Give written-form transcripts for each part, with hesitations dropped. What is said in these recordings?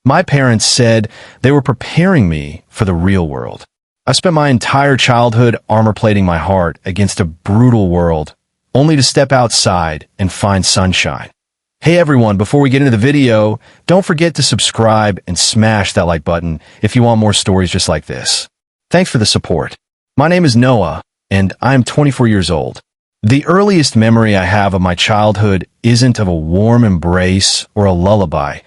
My parents said they were preparing me for the real world. I spent my entire childhood armor-plating my heart against a brutal world, only to step outside and find sunshine. Hey everyone, before we get into the video, don't forget to subscribe and smash that like button if you want more stories just like this. Thanks for the support. My name is Noah, and I am 24 years old. The earliest memory I have of my childhood isn't of a warm embrace or a lullaby.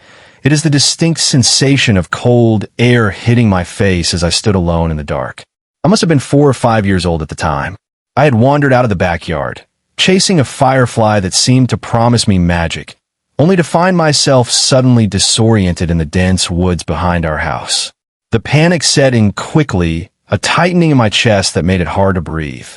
It is the distinct sensation of cold air hitting my face as I stood alone in the dark. I must have been 4 or 5 years old at the time. I had wandered out of the backyard, chasing a firefly that seemed to promise me magic, only to find myself suddenly disoriented in the dense woods behind our house. The panic set in quickly, a tightening in my chest that made it hard to breathe.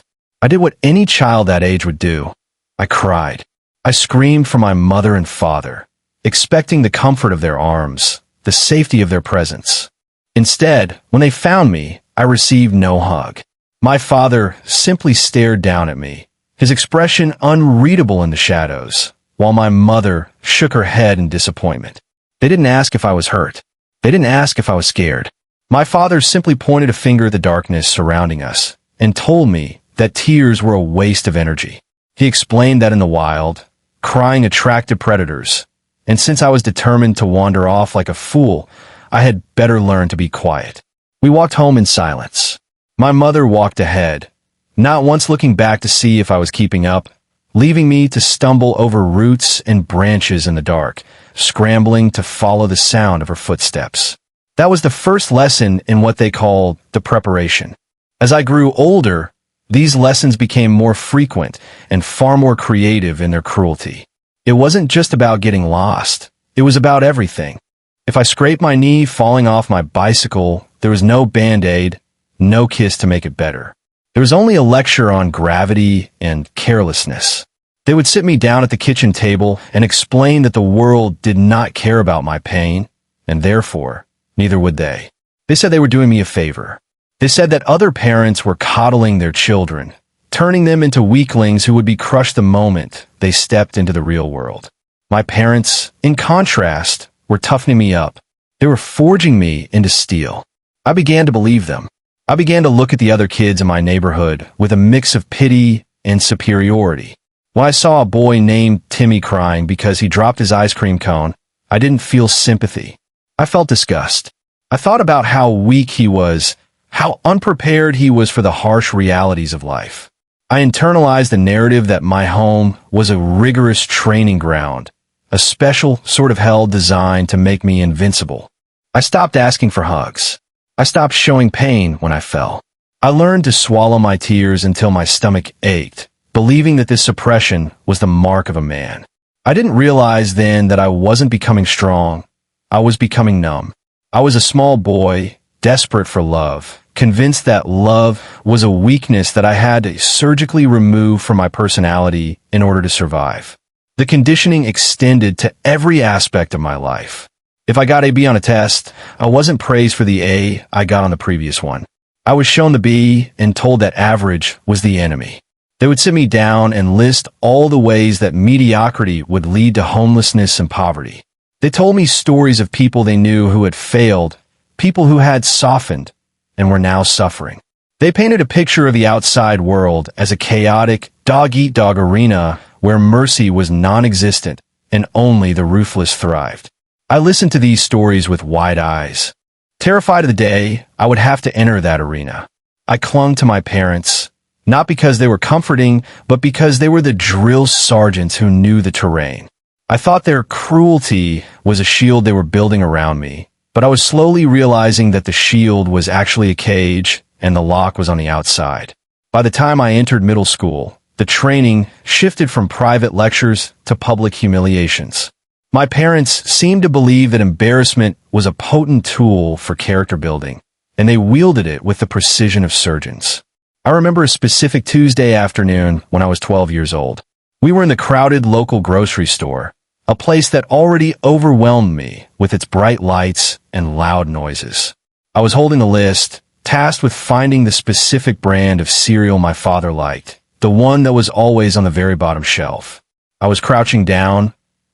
I did what any child that age would do. I cried. I screamed for my mother and father, expecting the comfort of their arms, the safety of their presence. Instead, when they found me, I received no hug. My father simply stared down at me, his expression unreadable in the shadows, while my mother shook her head in disappointment. They didn't ask if I was hurt. They didn't ask if I was scared. My father simply pointed a finger at the darkness surrounding us and told me that tears were a waste of energy. He explained that in the wild, crying attracted predators, and since I was determined to wander off like a fool, I had better learn to be quiet. We walked home in silence. My mother walked ahead, not once looking back to see if I was keeping up, leaving me to stumble over roots and branches in the dark, scrambling to follow the sound of her footsteps. That was the first lesson in what they call the preparation. As I grew older, these lessons became more frequent and far more creative in their cruelty. It wasn't just about getting lost. It was about everything. If I scraped my knee falling off my bicycle, there was no Band-Aid, no kiss to make it better. There was only a lecture on gravity and carelessness. They would sit me down at the kitchen table and explain that the world did not care about my pain, and therefore, neither would they. They said they were doing me a favor. They said that other parents were coddling their children, turning them into weaklings who would be crushed the moment they stepped into the real world. My parents, in contrast, were toughening me up. They were forging me into steel. I began to believe them. I began to look at the other kids in my neighborhood with a mix of pity and superiority. When I saw a boy named Timmy crying because he dropped his ice cream cone, I didn't feel sympathy. I felt disgust. I thought about how weak he was, how unprepared he was for the harsh realities of life. I internalized the narrative that my home was a rigorous training ground, a special sort of hell designed to make me invincible. I stopped asking for hugs. I stopped showing pain when I fell. I learned to swallow my tears until my stomach ached, believing that this suppression was the mark of a man. I didn't realize then that I wasn't becoming strong. I was becoming numb. I was a small boy, desperate for love, convinced that love was a weakness that I had to surgically remove from my personality in order to survive. The conditioning extended to every aspect of my life. If I got a B on a test, I wasn't praised for the A I got on the previous one. I was shown the B and told that average was the enemy. They would sit me down and list all the ways that mediocrity would lead to homelessness and poverty. They told me stories of people they knew who had failed, people who had softened, and were now suffering. They painted a picture of the outside world as a chaotic, dog-eat-dog arena where mercy was non-existent and only the ruthless thrived. I listened to these stories with wide eyes. Terrified of the day I would have to enter that arena. I clung to my parents, not because they were comforting, but because they were the drill sergeants who knew the terrain. I thought their cruelty was a shield they were building around me, but I was slowly realizing that the shield was actually a cage and the lock was on the outside. By the time I entered middle school, the training shifted from private lectures to public humiliations. My parents seemed to believe that embarrassment was a potent tool for character building, and they wielded it with the precision of surgeons. I remember a specific Tuesday afternoon when I was 12 years old. We were in the crowded local grocery store, a place that already overwhelmed me with its bright lights and loud noises. I was holding a list, tasked with finding the specific brand of cereal my father liked, the one that was always on the very bottom shelf. I was crouching down,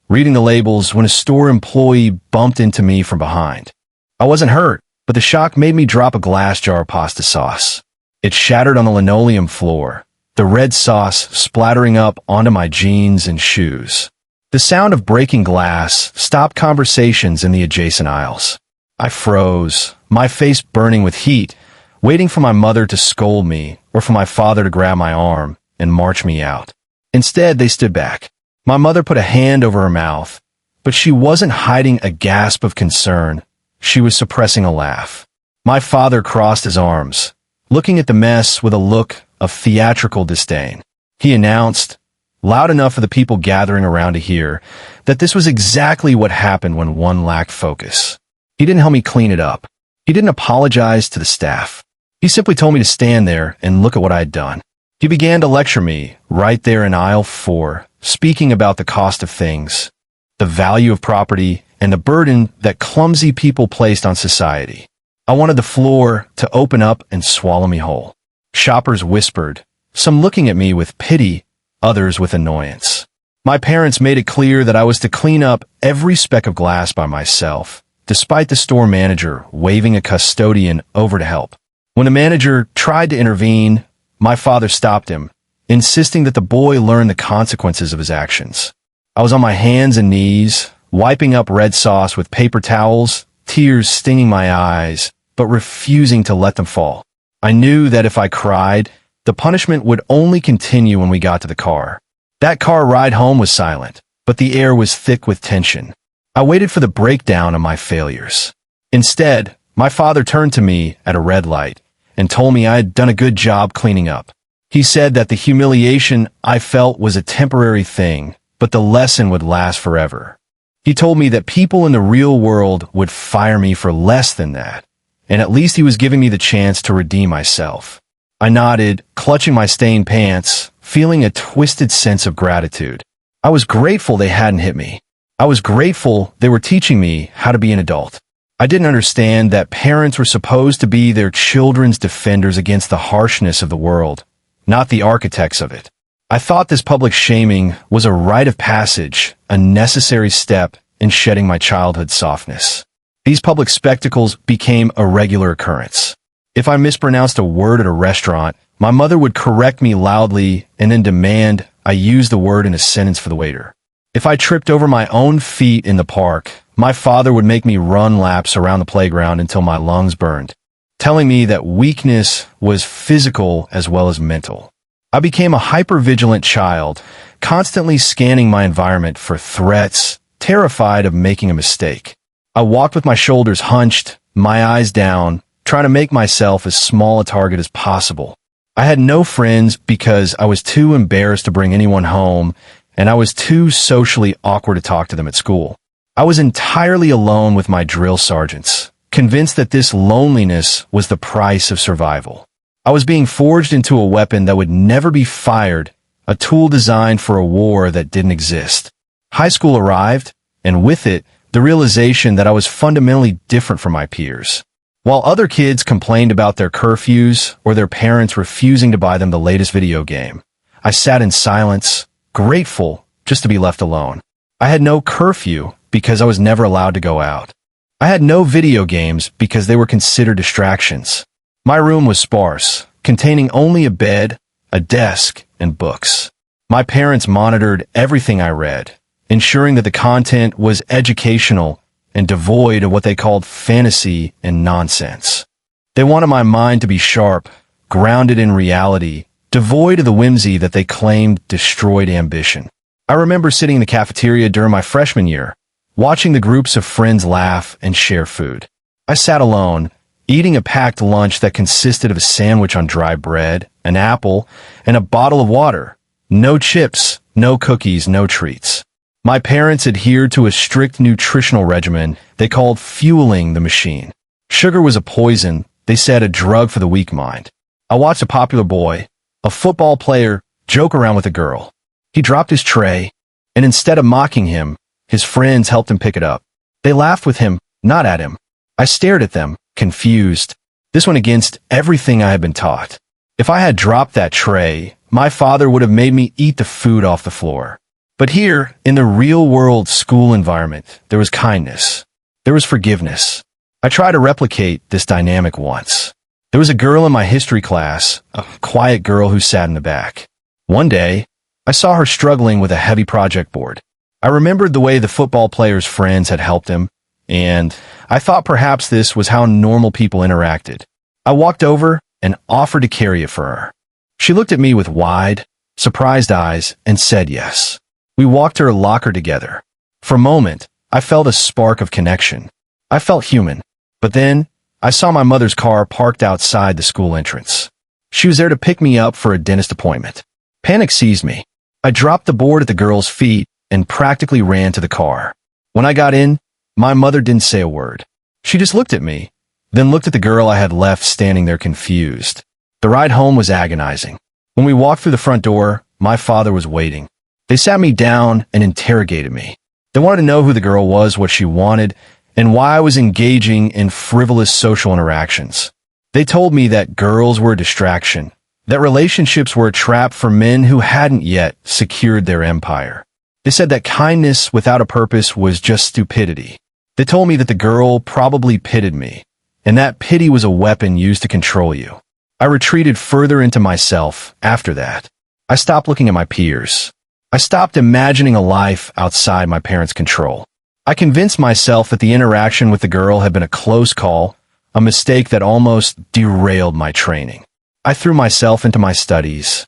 reading the labels when a store employee bumped into me from behind. I wasn't hurt, but the shock made me drop a glass jar of pasta sauce. It shattered on the linoleum floor, the red sauce splattering up onto my jeans and shoes. The sound of breaking glass stopped conversations in the adjacent aisles. I froze, my face burning with heat, waiting for my mother to scold me or for my father to grab my arm and march me out. Instead, they stood back. My mother put a hand over her mouth, but she wasn't hiding a gasp of concern. She was suppressing a laugh. My father crossed his arms, looking at the mess with a look of theatrical disdain. He announced, loud enough for the people gathering around to hear, that this was exactly what happened when one lacked focus. He didn't help me clean it up. He didn't apologize to the staff. He simply told me to stand there and look at what I had done. He began to lecture me right there in aisle 4, speaking about the cost of things, the value of property, and the burden that clumsy people placed on society. I wanted the floor to open up and swallow me whole. Shoppers whispered, some looking at me with pity, others with annoyance. My parents made it clear that I was to clean up every speck of glass by myself, despite the store manager waving a custodian over to help. When the manager tried to intervene, my father stopped him, insisting that the boy learn the consequences of his actions. I was on my hands and knees, wiping up red sauce with paper towels, tears stinging my eyes, but refusing to let them fall. I knew that if I cried, the punishment would only continue when we got to the car. That car ride home was silent, but the air was thick with tension. I waited for the breakdown of my failures. Instead, my father turned to me at a red light and told me I had done a good job cleaning up. He said that the humiliation I felt was a temporary thing, but the lesson would last forever. He told me that people in the real world would fire me for less than that, and at least he was giving me the chance to redeem myself. I nodded, clutching my stained pants, feeling a twisted sense of gratitude. I was grateful they hadn't hit me. I was grateful they were teaching me how to be an adult. I didn't understand that parents were supposed to be their children's defenders against the harshness of the world, not the architects of it. I thought this public shaming was a rite of passage, a necessary step in shedding my childhood softness. These public spectacles became a regular occurrence. If I mispronounced a word at a restaurant, my mother would correct me loudly and then demand I use the word in a sentence for the waiter. If I tripped over my own feet in the park, my father would make me run laps around the playground until my lungs burned, telling me that weakness was physical as well as mental. I became a hypervigilant child, constantly scanning my environment for threats, terrified of making a mistake. I walked with my shoulders hunched, my eyes down, trying to make myself as small a target as possible. I had no friends because I was too embarrassed to bring anyone home, and I was too socially awkward to talk to them at school. I was entirely alone with my drill sergeants, convinced that this loneliness was the price of survival. I was being forged into a weapon that would never be fired, a tool designed for a war that didn't exist. High school arrived, and with it, the realization that I was fundamentally different from my peers. While other kids complained about their curfews or their parents refusing to buy them the latest video game, I sat in silence, grateful just to be left alone. I had no curfew because I was never allowed to go out. I had no video games because they were considered distractions. My room was sparse, containing only a bed, a desk, and books. My parents monitored everything I read, ensuring that the content was educational and devoid of what they called fantasy and nonsense. They wanted my mind to be sharp, grounded in reality, devoid of the whimsy that they claimed destroyed ambition. I remember sitting in the cafeteria during my freshman year, watching the groups of friends laugh and share food. I sat alone, eating a packed lunch that consisted of a sandwich on dry bread, an apple, and a bottle of water. No chips, no cookies, no treats. My parents adhered to a strict nutritional regimen they called fueling the machine. Sugar was a poison, they said, a drug for the weak mind. I watched a popular boy, a football player, joke around with a girl. He dropped his tray, and instead of mocking him, his friends helped him pick it up. They laughed with him, not at him. I stared at them, confused. This went against everything I had been taught. If I had dropped that tray, my father would have made me eat the food off the floor. But here, in the real-world school environment, there was kindness. There was forgiveness. I tried to replicate this dynamic once. There was a girl in my history class, a quiet girl who sat in the back. One day, I saw her struggling with a heavy project board. I remembered the way the football player's friends had helped him, and I thought perhaps this was how normal people interacted. I walked over and offered to carry it for her. She looked at me with wide, surprised eyes and said yes. We walked to her locker together. For a moment, I felt a spark of connection. I felt human. But then, I saw my mother's car parked outside the school entrance. She was there to pick me up for a dentist appointment. Panic seized me. I dropped the board at the girl's feet and practically ran to the car. When I got in, my mother didn't say a word. She just looked at me, then looked at the girl I had left standing there confused. The ride home was agonizing. When we walked through the front door, my father was waiting. They sat me down and interrogated me. They wanted to know who the girl was, what she wanted, and why I was engaging in frivolous social interactions. They told me that girls were a distraction, that relationships were a trap for men who hadn't yet secured their empire. They said that kindness without a purpose was just stupidity. They told me that the girl probably pitied me, and that pity was a weapon used to control you. I retreated further into myself after that. I stopped looking at my peers. I stopped imagining a life outside my parents' control. I convinced myself that the interaction with the girl had been a close call, a mistake that almost derailed my training. I threw myself into my studies,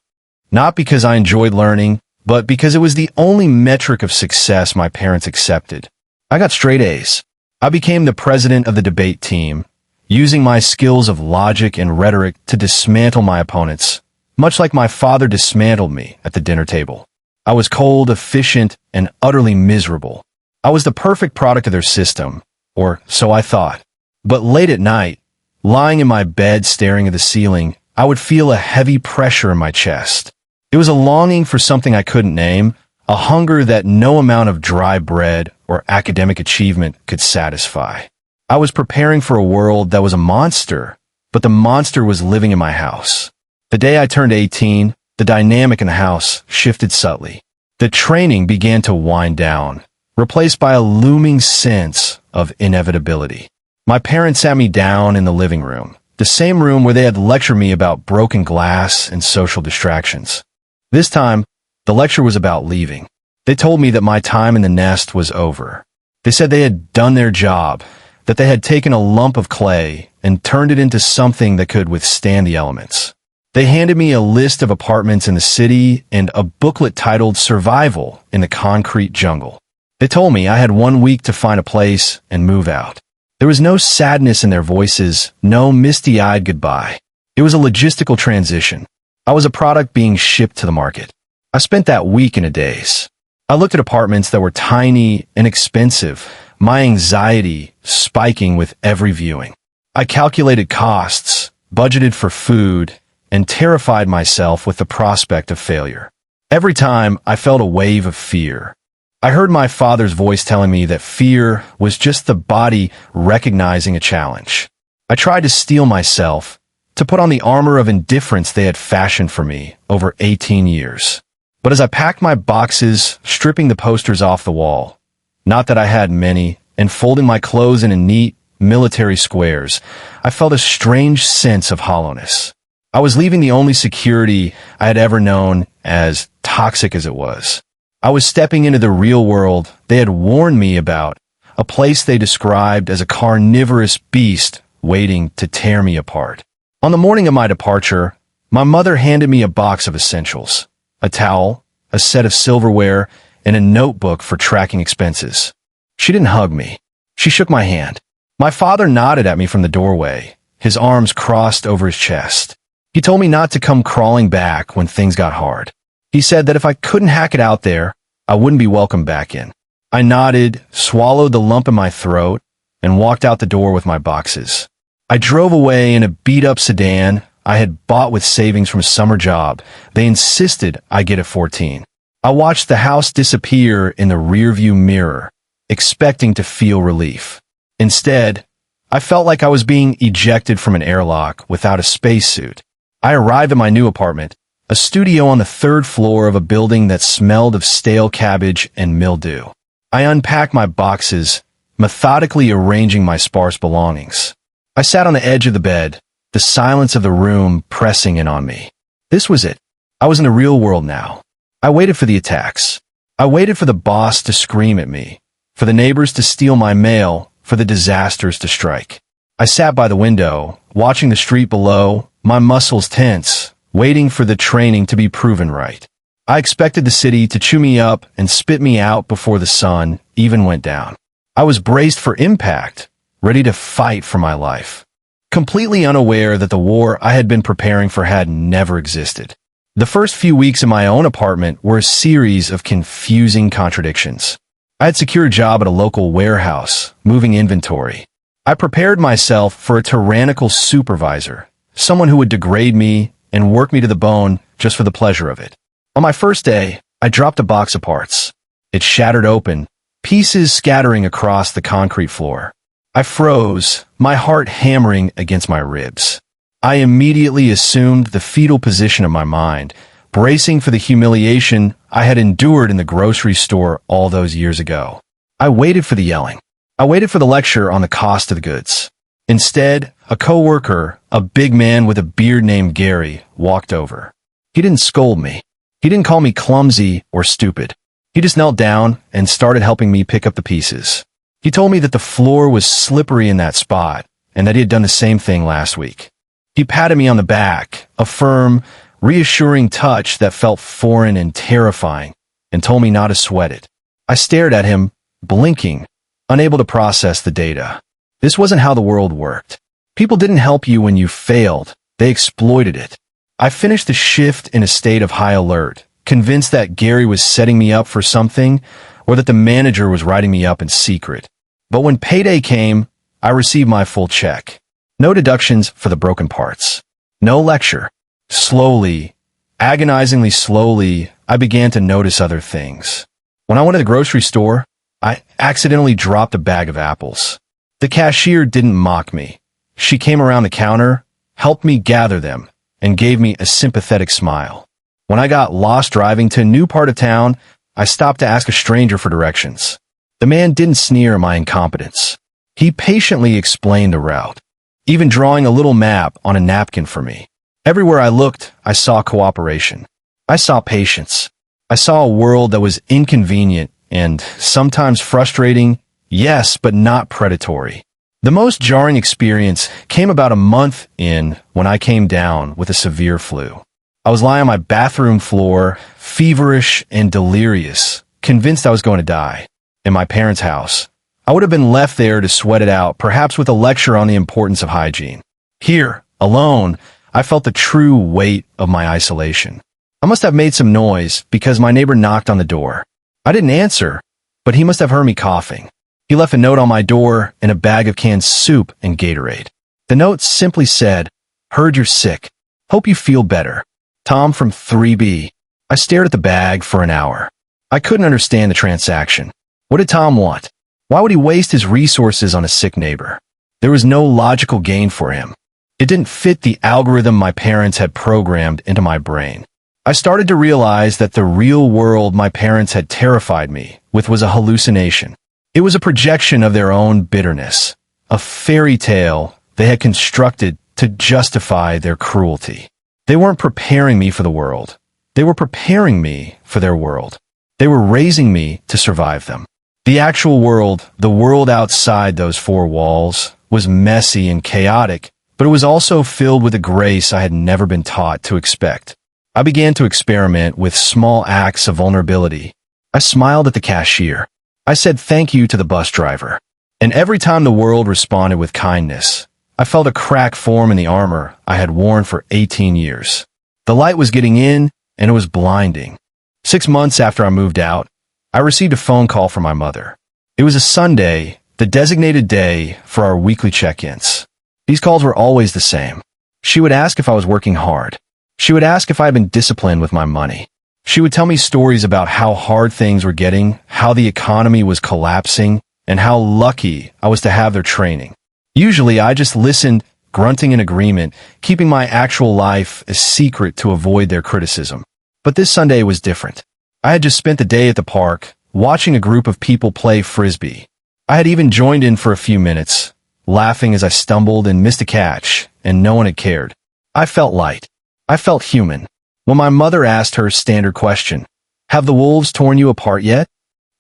not because I enjoyed learning, but because it was the only metric of success my parents accepted. I got straight A's. I became the president of the debate team, using my skills of logic and rhetoric to dismantle my opponents, much like my father dismantled me at the dinner table. I was cold, efficient, and utterly miserable. I was the perfect product of their system, or so I thought. But late at night, lying in my bed staring at the ceiling, I would feel a heavy pressure in my chest. It was a longing for something I couldn't name, a hunger that no amount of dry bread or academic achievement could satisfy. I was preparing for a world that was a monster, but the monster was living in my house. The day I turned 18, the dynamic in the house shifted subtly. The training began to wind down, replaced by a looming sense of inevitability. My parents sat me down in the living room, the same room where they had lectured me about broken glass and social distractions. This time, the lecture was about leaving. They told me that my time in the nest was over. They said they had done their job, that they had taken a lump of clay and turned it into something that could withstand the elements. They handed me a list of apartments in the city and a booklet titled Survival in the Concrete Jungle. They told me I had 1 week to find a place and move out. There was no sadness in their voices, no misty-eyed goodbye. It was a logistical transition. I was a product being shipped to the market. I spent that week in a daze. I looked at apartments that were tiny and expensive, my anxiety spiking with every viewing. I calculated costs, budgeted for food, and terrified myself with the prospect of failure. Every time, I felt a wave of fear. I heard my father's voice telling me that fear was just the body recognizing a challenge. I tried to steel myself, to put on the armor of indifference they had fashioned for me over 18 years. But as I packed my boxes, stripping the posters off the wall, not that I had many, and folding my clothes into neat, military squares, I felt a strange sense of hollowness. I was leaving the only security I had ever known, as toxic as it was. I was stepping into the real world they had warned me about, a place they described as a carnivorous beast waiting to tear me apart. On the morning of my departure, my mother handed me a box of essentials, a towel, a set of silverware, and a notebook for tracking expenses. She didn't hug me. She shook my hand. My father nodded at me from the doorway, his arms crossed over his chest. He told me not to come crawling back when things got hard. He said that if I couldn't hack it out there, I wouldn't be welcome back in. I nodded, swallowed the lump in my throat, and walked out the door with my boxes. I drove away in a beat-up sedan I had bought with savings from a summer job they insisted I get at 14. I watched the house disappear in the rearview mirror, expecting to feel relief. Instead, I felt like I was being ejected from an airlock without a spacesuit. I arrived at my new apartment, a studio on the third floor of a building that smelled of stale cabbage and mildew. I unpacked my boxes, methodically arranging my sparse belongings. I sat on the edge of the bed, the silence of the room pressing in on me. This was it. I was in the real world now. I waited for the attacks. I waited for the boss to scream at me, for the neighbors to steal my mail, for the disasters to strike. I sat by the window, watching the street below, my muscles tense, waiting for the training to be proven right. I expected the city to chew me up and spit me out before the sun even went down. I was braced for impact, ready to fight for my life, completely unaware that the war I had been preparing for had never existed. The first few weeks in my own apartment were a series of confusing contradictions. I had secured a job at a local warehouse, moving inventory. I prepared myself for a tyrannical supervisor, someone who would degrade me and work me to the bone just for the pleasure of it. On my first day, I dropped a box of parts. It shattered open, pieces scattering across the concrete floor. I froze, my heart hammering against my ribs. I immediately assumed the fetal position of my mind, bracing for the humiliation I had endured in the grocery store all those years ago. I waited for the yelling. I waited for the lecture on the cost of the goods. Instead, a coworker, a big man with a beard named Gary, walked over. He didn't scold me. He didn't call me clumsy or stupid. He just knelt down and started helping me pick up the pieces. He told me that the floor was slippery in that spot and that he had done the same thing last week. He patted me on the back, a firm, reassuring touch that felt foreign and terrifying, and told me not to sweat it. I stared at him, blinking, unable to process the data. This wasn't how the world worked. People didn't help you when you failed. They exploited it. I finished the shift in a state of high alert, convinced that Gary was setting me up for something or that the manager was writing me up in secret. But when payday came, I received my full check. No deductions for the broken parts. No lecture. Slowly, agonizingly slowly, I began to notice other things. When I went to the grocery store, I accidentally dropped a bag of apples. The cashier didn't mock me. She came around the counter, helped me gather them, and gave me a sympathetic smile. When I got lost driving to a new part of town, I stopped to ask a stranger for directions. The man didn't sneer at my incompetence. He patiently explained the route, even drawing a little map on a napkin for me. Everywhere I looked, I saw cooperation. I saw patience. I saw a world that was inconvenient and sometimes frustrating, yes, but not predatory. The most jarring experience came about a month in when I came down with a severe flu. I was lying on my bathroom floor, feverish and delirious, convinced I was going to die. In my parents' house, I would have been left there to sweat it out, perhaps with a lecture on the importance of hygiene. Here, alone, I felt the true weight of my isolation. I must have made some noise because my neighbor knocked on the door. I didn't answer, but he must have heard me coughing. He left a note on my door and a bag of canned soup and Gatorade. The note simply said, "Heard you're sick. Hope you feel better. Tom from 3B. I stared at the bag for an hour. I couldn't understand the transaction. What did Tom want? Why would he waste his resources on a sick neighbor? There was no logical gain for him. It didn't fit the algorithm my parents had programmed into my brain. I started to realize that the real world my parents had terrified me with was a hallucination. It was a projection of their own bitterness, a fairy tale they had constructed to justify their cruelty. They weren't preparing me for the world. They were preparing me for their world. They were raising me to survive them. The actual world, the world outside those four walls, was messy and chaotic, but it was also filled with a grace I had never been taught to expect. I began to experiment with small acts of vulnerability. I smiled at the cashier. I said thank you to the bus driver. And every time the world responded with kindness, I felt a crack form in the armor I had worn for 18 years. The light was getting in, and it was blinding. 6 months after I moved out, I received a phone call from my mother. It was a Sunday, the designated day for our weekly check-ins. These calls were always the same. She would ask if I was working hard. She would ask if I had been disciplined with my money. She would tell me stories about how hard things were getting, how the economy was collapsing, and how lucky I was to have their training. Usually I just listened grunting in agreement, keeping my actual life a secret to avoid their criticism. But this Sunday was different. I had just spent the day at the park, watching a group of people play frisbee. I had even joined in for a few minutes, laughing as I stumbled and missed a catch, and no one had cared. I felt light. I felt human. When my mother asked her standard question, "Have the wolves torn you apart yet?"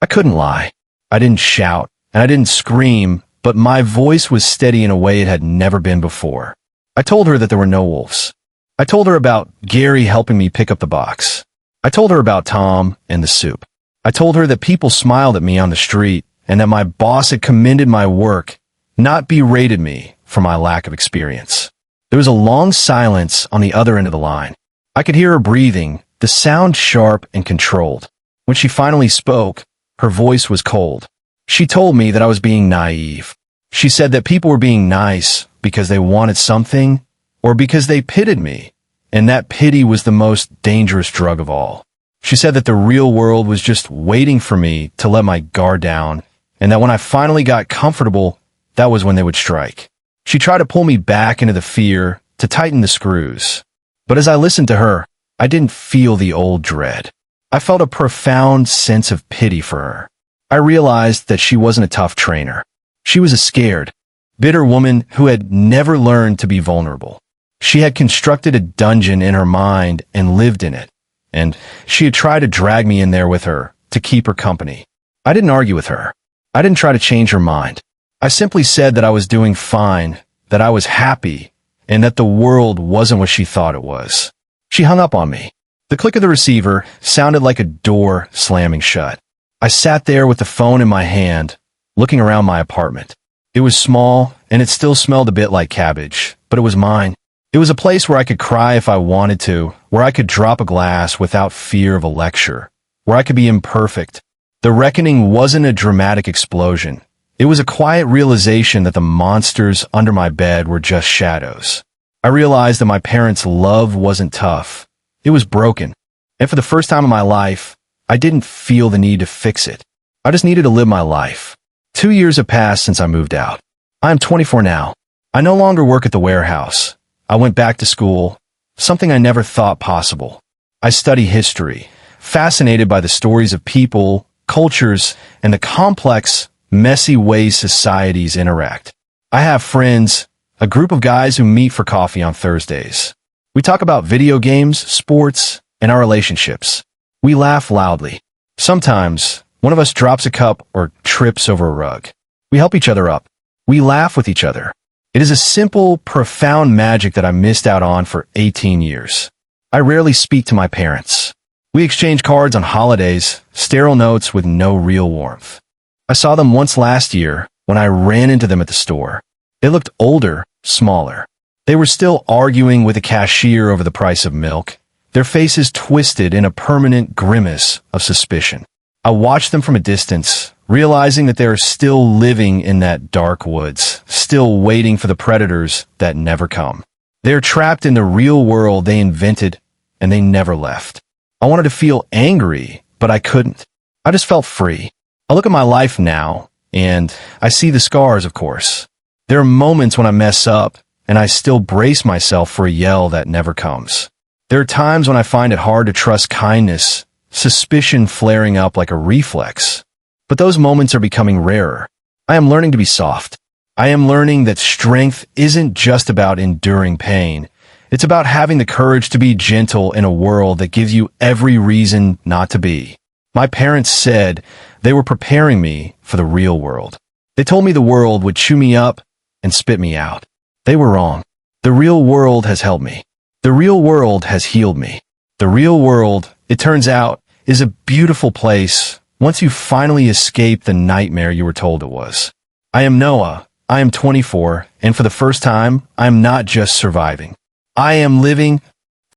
I couldn't lie. I didn't shout, and I didn't scream, but my voice was steady in a way it had never been before. I told her that there were no wolves. I told her about Gary helping me pick up the box. I told her about Tom and the soup. I told her that people smiled at me on the street, and that my boss had commended my work, not berated me for my lack of experience. There was a long silence on the other end of the line. I could hear her breathing, the sound sharp and controlled. When she finally spoke, her voice was cold. She told me that I was being naive. She said that people were being nice because they wanted something or because they pitied me, and that pity was the most dangerous drug of all. She said that the real world was just waiting for me to let my guard down, and that when I finally got comfortable, that was when they would strike. She tried to pull me back into the fear, to tighten the screws. But as I listened to her, I didn't feel the old dread. I felt a profound sense of pity for her. I realized that she wasn't a tough trainer. She was a scared, bitter woman who had never learned to be vulnerable. She had constructed a dungeon in her mind and lived in it, and she had tried to drag me in there with her to keep her company. I didn't argue with her. I didn't try to change her mind. I simply said that I was doing fine, that I was happy, and that the world wasn't what she thought it was. She hung up on me. The click of the receiver sounded like a door slamming shut. I sat there with the phone in my hand, looking around my apartment. It was small, and it still smelled a bit like cabbage, but it was mine. It was a place where I could cry if I wanted to, where I could drop a glass without fear of a lecture, where I could be imperfect. The reckoning wasn't a dramatic explosion. It was a quiet realization that the monsters under my bed were just shadows. I realized that my parents' love wasn't tough. It was broken. And for the first time in my life, I didn't feel the need to fix it. I just needed to live my life. 2 years have passed since I moved out. I am 24 now. I no longer work at the warehouse. I went back to school, something I never thought possible. I study history, fascinated by the stories of people, cultures, and the complex, messy ways societies interact. I have friends, a group of guys who meet for coffee on Thursdays. We talk about video games, sports, and our relationships. We laugh loudly. Sometimes, one of us drops a cup or trips over a rug. We help each other up. We laugh with each other. It is a simple, profound magic that I missed out on for 18 years. I rarely speak to my parents. We exchange cards on holidays, sterile notes with no real warmth. I saw them once last year when I ran into them at the store. They looked older, smaller. They were still arguing with the cashier over the price of milk, their faces twisted in a permanent grimace of suspicion. I watched them from a distance, realizing that they are still living in that dark woods, still waiting for the predators that never come. They are trapped in the real world they invented, and they never left. I wanted to feel angry, but I couldn't. I just felt free. I look at my life now, and I see the scars, of course. There are moments when I mess up, and I still brace myself for a yell that never comes. There are times when I find it hard to trust kindness, suspicion flaring up like a reflex. But those moments are becoming rarer. I am learning to be soft. I am learning that strength isn't just about enduring pain. It's about having the courage to be gentle in a world that gives you every reason not to be. My parents said they were preparing me for the real world. They told me the world would chew me up and spit me out. They were wrong. The real world has helped me. The real world has healed me. The real world, it turns out, is a beautiful place once you finally escape the nightmare you were told it was. I am Noah. I am 24, and for the first time, I am not just surviving. I am living